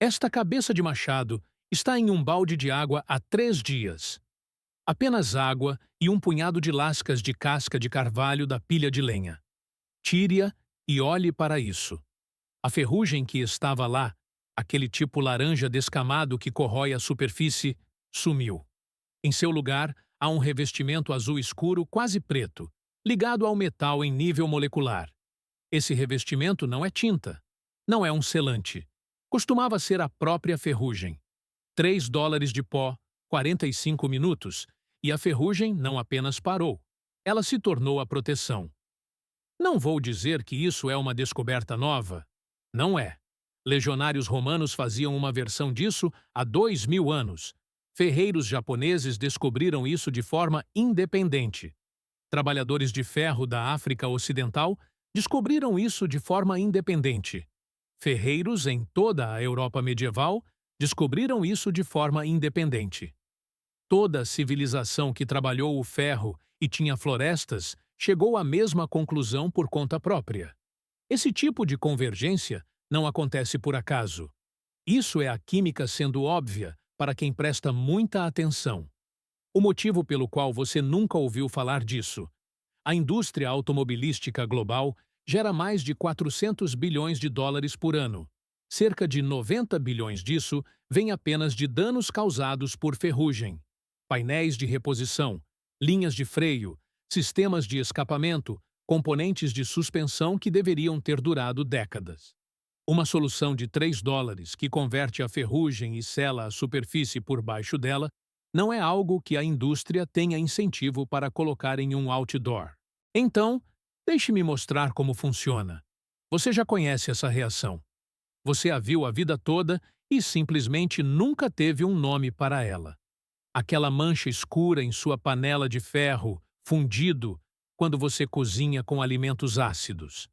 Esta cabeça de machado está em um balde de água há 3 dias. Apenas água e um punhado de lascas de casca de carvalho da pilha de lenha. Tire-a e olhe para isso. A ferrugem que estava lá, aquele tipo laranja descamado que corrói a superfície, sumiu. Em seu lugar, há um revestimento azul escuro quase preto, ligado ao metal em nível molecular. Esse revestimento não é tinta. Não é um selante. Costumava ser a própria ferrugem. $3 de pó, 45 minutos, e a ferrugem não apenas parou. Ela se tornou a proteção. Não vou dizer que isso é uma descoberta nova. Não é. Legionários romanos faziam uma versão disso há 2000 anos. Ferreiros japoneses descobriram isso de forma independente. Trabalhadores de ferro da África Ocidental descobriram isso de forma independente. Ferreiros em toda a Europa medieval descobriram isso de forma independente. Toda civilização que trabalhou o ferro e tinha florestas chegou à mesma conclusão por conta própria. Esse tipo de convergência não acontece por acaso. Isso é a química sendo óbvia para quem presta muita atenção. O motivo pelo qual você nunca ouviu falar disso. A indústria automobilística global gera mais de 400 bilhões de dólares por ano. Cerca de 90 bilhões disso vem apenas de danos causados por ferrugem. Painéis de reposição, linhas de freio, sistemas de escapamento, componentes de suspensão que deveriam ter durado décadas. Uma solução de $3 que converte a ferrugem e sela a superfície por baixo dela não é algo que a indústria tenha incentivo para colocar em um outdoor. Então, deixe-me mostrar como funciona. Você já conhece essa reação. Você a viu a vida toda e simplesmente nunca teve um nome para ela. Aquela mancha escura em sua panela de ferro, fundido, quando você cozinha com alimentos ácidos.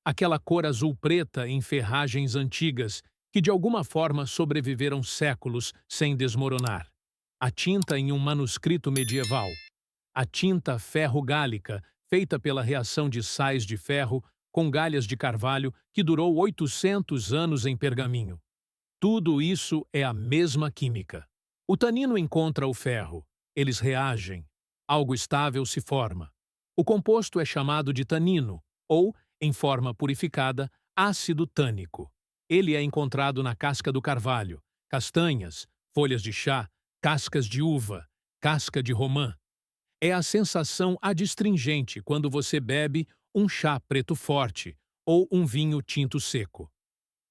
Aquela cor azul-preta em ferragens antigas que de alguma forma sobreviveram séculos sem desmoronar. A tinta em um manuscrito medieval. A tinta ferro-gálica, feita pela reação de sais de ferro com galhas de carvalho que durou 800 anos em pergaminho. Tudo isso é a mesma química. O tanino encontra o ferro. Eles reagem. Algo estável se forma. O composto é chamado de tanino, ou, em forma purificada, ácido tânico. Ele é encontrado na casca do carvalho, castanhas, folhas de chá, cascas de uva, casca de romã. É a sensação adstringente quando você bebe um chá preto forte ou um vinho tinto seco.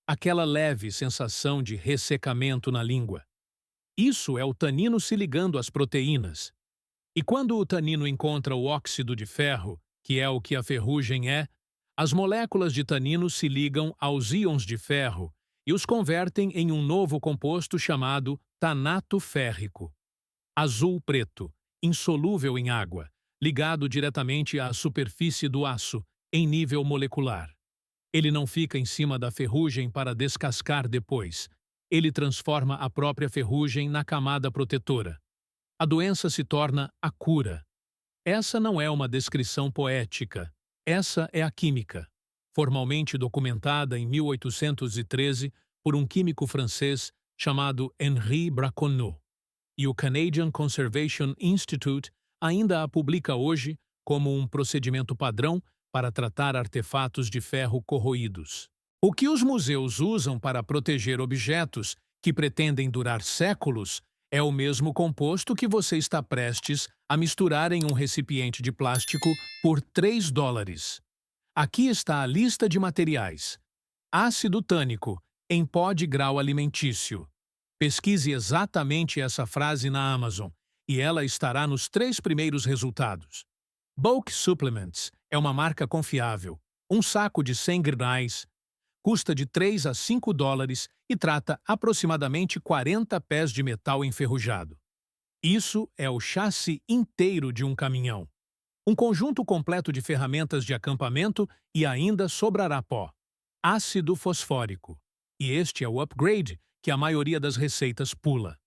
Aquela leve sensação de ressecamento na língua. Isso é o tanino se ligando às proteínas. E quando o tanino encontra o óxido de ferro, que é o que a ferrugem é, as moléculas de tanino se ligam aos íons de ferro e os convertem em um novo composto chamado tanato férrico. Azul-preto, insolúvel em água, ligado diretamente à superfície do aço, em nível molecular. Ele não fica em cima da ferrugem para descascar depois. Ele transforma a própria ferrugem na camada protetora. A doença se torna a cura. Essa não é uma descrição poética. Essa é a química, formalmente documentada em 1813 por um químico francês chamado Henri Braconnot. E o Canadian Conservation Institute ainda a publica hoje como um procedimento padrão para tratar artefatos de ferro corroídos. O que os museus usam para proteger objetos que pretendem durar séculos é o mesmo composto que você está prestes a misturar em um recipiente de plástico por $3. Aqui está a lista de materiais. Ácido tânico, em pó de grau alimentício. Pesquise exatamente essa frase na Amazon, e ela estará nos 3 primeiros resultados. Bulk Supplements é uma marca confiável. Um saco de 100 granais custa de $3 a $5 e trata aproximadamente 40 pés de metal enferrujado. Isso é o chassi inteiro de um caminhão. Um conjunto completo de ferramentas de acampamento e ainda sobrará pó. Ácido fosfórico. E este é o upgrade que a maioria das receitas pula.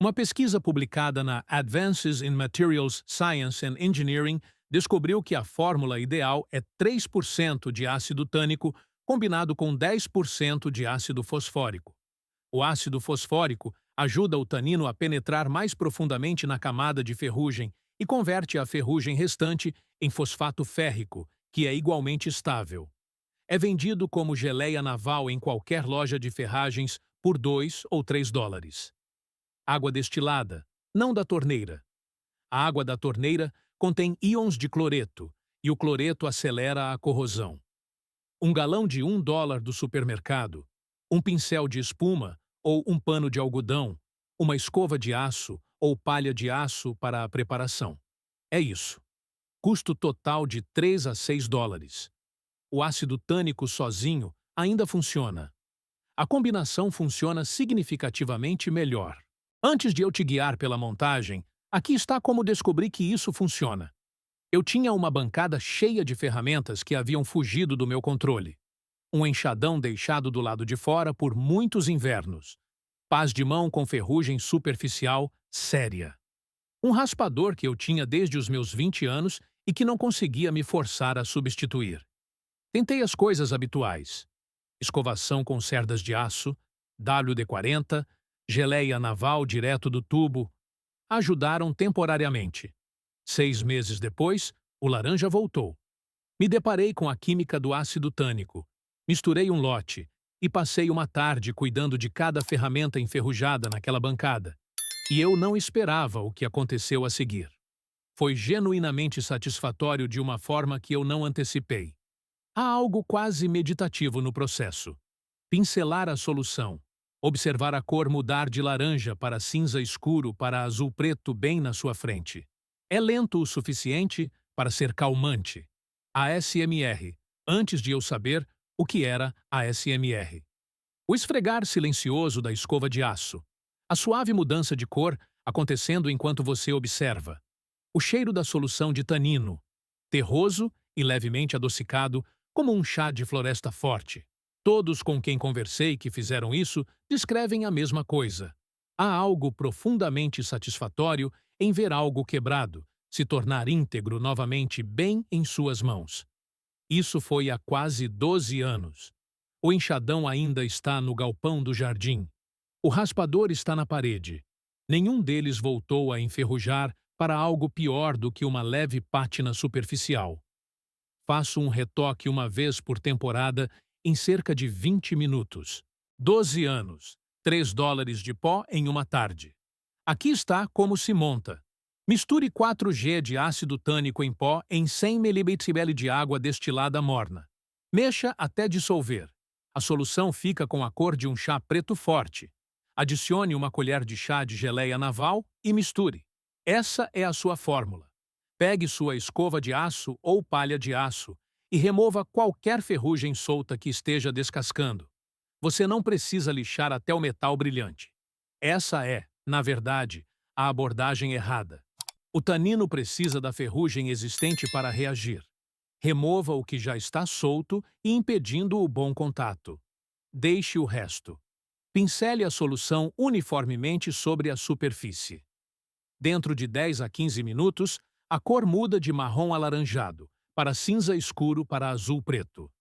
Uma pesquisa publicada na Advances in Materials Science and Engineering descobriu que a fórmula ideal é 3% de ácido tânico combinado com 10% de ácido fosfórico. O ácido fosfórico ajuda o tanino a penetrar mais profundamente na camada de ferrugem e converte a ferrugem restante em fosfato férrico, que é igualmente estável. É vendido como geleia naval em qualquer loja de ferragens por $2 ou $3. Água destilada, não da torneira. A água da torneira contém íons de cloreto, e o cloreto acelera a corrosão. Um galão de $1 do supermercado, um pincel de espuma ou um pano de algodão, uma escova de aço ou palha de aço para a preparação. É isso. Custo total de $3 a $6. O ácido tânico sozinho ainda funciona. A combinação funciona significativamente melhor. Antes de eu te guiar pela montagem, aqui está como descobri que isso funciona. Eu tinha uma bancada cheia de ferramentas que haviam fugido do meu controle. Um enxadão deixado do lado de fora por muitos invernos. Pás de mão com ferrugem superficial séria. Um raspador que eu tinha desde os meus 20 anos e que não conseguia me forçar a substituir. Tentei as coisas habituais. Escovação com cerdas de aço, WD-40, geleia naval direto do tubo. Ajudaram temporariamente. 6 meses depois, o laranja voltou. Me deparei com a química do ácido tânico. Misturei um lote e passei uma tarde cuidando de cada ferramenta enferrujada naquela bancada. E eu não esperava o que aconteceu a seguir. Foi genuinamente satisfatório de uma forma que eu não antecipei. Há algo quase meditativo no processo. Pincelar a solução. Observar a cor mudar de laranja para cinza escuro para azul preto bem na sua frente. É lento o suficiente para ser calmante. ASMR, antes de eu saber o que era ASMR. O esfregar silencioso da escova de aço. A suave mudança de cor acontecendo enquanto você observa. O cheiro da solução de tanino. Terroso e levemente adocicado, como um chá de floresta forte. Todos com quem conversei que fizeram isso descrevem a mesma coisa. Há algo profundamente satisfatório em ver algo quebrado se tornar íntegro novamente bem em suas mãos. Isso foi há quase 12 anos. O enxadão ainda está no galpão do jardim. O raspador está na parede. Nenhum deles voltou a enferrujar para algo pior do que uma leve pátina superficial. Faço um retoque uma vez por temporada em cerca de 20 minutos. 12 anos, $3 de pó em uma tarde. Aqui está como se monta. Misture 4G de ácido tânico em pó em 100 ml de água destilada morna. Mexa até dissolver. A solução fica com a cor de um chá preto forte. Adicione uma colher de chá de geleia naval e misture. Essa é a sua fórmula. Pegue sua escova de aço ou palha de aço e remova qualquer ferrugem solta que esteja descascando. Você não precisa lixar até o metal brilhante. Essa é, na verdade, a abordagem errada. O tanino precisa da ferrugem existente para reagir. Remova o que já está solto e impedindo o bom contato. Deixe o resto. Pincele a solução uniformemente sobre a superfície. Dentro de 10 a 15 minutos, a cor muda de marrom alaranjado para cinza escuro para azul preto.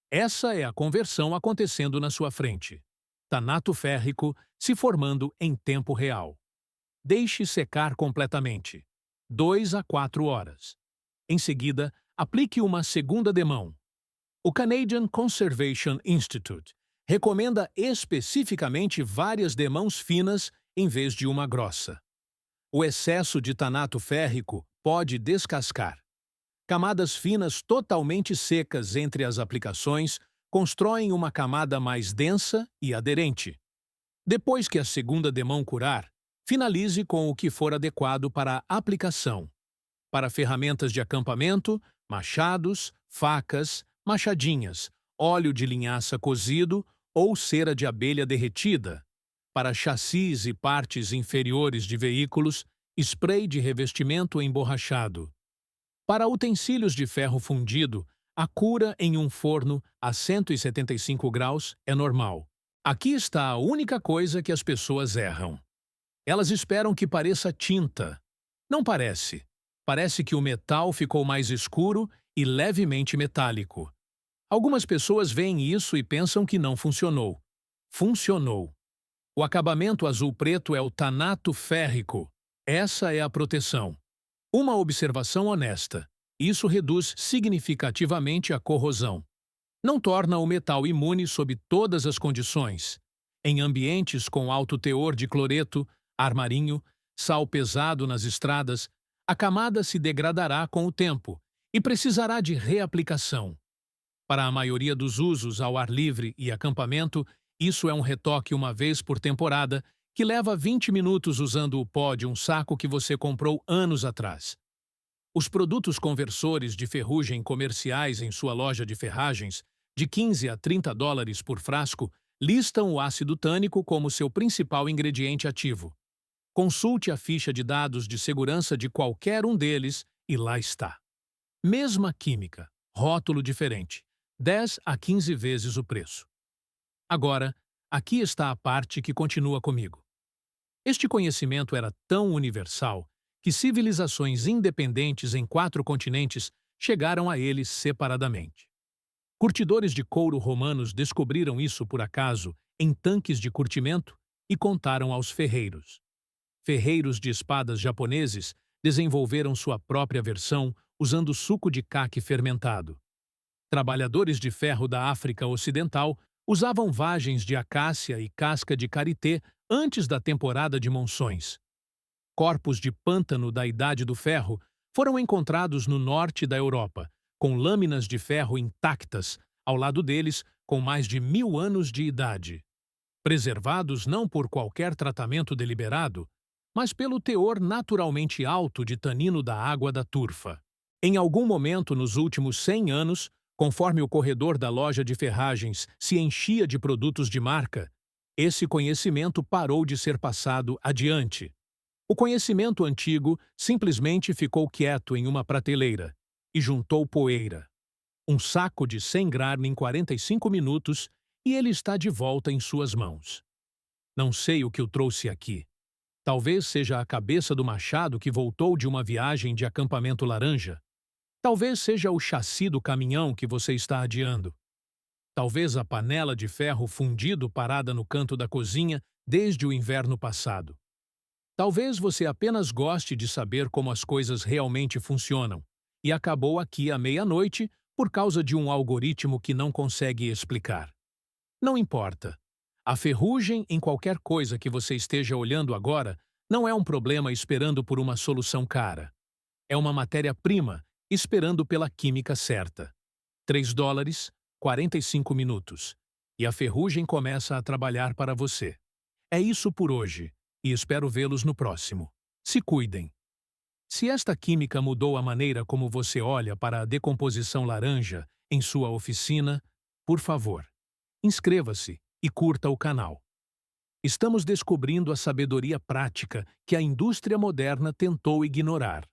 Essa é a conversão acontecendo na sua frente. Tanato férrico se formando em tempo real. Deixe secar completamente. 2 a 4 horas. Em seguida, aplique uma segunda demão. O Canadian Conservation Institute recomenda especificamente várias demãos finas em vez de uma grossa. O excesso de tanato férrico pode descascar. Camadas finas totalmente secas entre as aplicações constroem uma camada mais densa e aderente. Depois que a segunda demão curar, finalize com o que for adequado para a aplicação. Para ferramentas de acampamento, machados, facas, machadinhas, óleo de linhaça cozido ou cera de abelha derretida. Para chassis e partes inferiores de veículos, spray de revestimento emborrachado. Para utensílios de ferro fundido, a cura em um forno a 175 graus é normal. Aqui está a única coisa que as pessoas erram. Elas esperam que pareça tinta. Não parece. Parece que o metal ficou mais escuro e levemente metálico. Algumas pessoas veem isso e pensam que não funcionou. Funcionou. O acabamento azul-preto é o tanato férrico. Essa é a proteção. Uma observação honesta. Isso reduz significativamente a corrosão. Não torna o metal imune sob todas as condições. Em ambientes com alto teor de cloreto, armarinho, sal pesado nas estradas, a camada se degradará com o tempo e precisará de reaplicação. Para a maioria dos usos ao ar livre e acampamento, isso é um retoque uma vez por temporada que leva 20 minutos usando o pó de um saco que você comprou anos atrás. Os produtos conversores de ferrugem comerciais em sua loja de ferragens, de 15 a 30 dólares por frasco, listam o ácido tânico como seu principal ingrediente ativo. Consulte a ficha de dados de segurança de qualquer um deles e lá está. Mesma química, rótulo diferente, 10 a 15 vezes o preço. Agora, aqui está a parte que continua comigo. Este conhecimento era tão universal que civilizações independentes em 4 continentes chegaram a ele separadamente. Curtidores de couro romanos descobriram isso por acaso em tanques de curtimento e contaram aos ferreiros. Ferreiros de espadas japoneses desenvolveram sua própria versão usando suco de caque fermentado. Trabalhadores de ferro da África Ocidental usavam vagens de acácia e casca de karité antes da temporada de monções. Corpos de pântano da Idade do Ferro foram encontrados no norte da Europa, com lâminas de ferro intactas, ao lado deles, com mais de 1000 anos de idade. Preservados não por qualquer tratamento deliberado, mas pelo teor naturalmente alto de tanino da água da turfa. Em algum momento nos últimos 100 anos, conforme o corredor da loja de ferragens se enchia de produtos de marca, esse conhecimento parou de ser passado adiante. O conhecimento antigo simplesmente ficou quieto em uma prateleira e juntou poeira. Um saco de 100 grarn em 45 minutos e ele está de volta em suas mãos. Não sei o que o trouxe aqui. Talvez seja a cabeça do machado que voltou de uma viagem de acampamento laranja. Talvez seja o chassi do caminhão que você está adiando. Talvez a panela de ferro fundido parada no canto da cozinha desde o inverno passado. Talvez você apenas goste de saber como as coisas realmente funcionam e acabou aqui à meia-noite por causa de um algoritmo que não consegue explicar. Não importa. A ferrugem em qualquer coisa que você esteja olhando agora não é um problema esperando por uma solução cara. É uma matéria-prima esperando pela química certa. 3 dólares, 45 minutos. E a ferrugem começa a trabalhar para você. É isso por hoje, e espero vê-los no próximo. Se cuidem. Se esta química mudou a maneira como você olha para a decomposição laranja em sua oficina, por favor, inscreva-se e curta o canal. Estamos descobrindo a sabedoria prática que a indústria moderna tentou ignorar.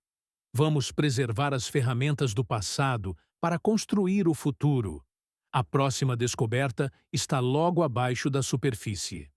Vamos preservar as ferramentas do passado para construir o futuro. A próxima descoberta está logo abaixo da superfície.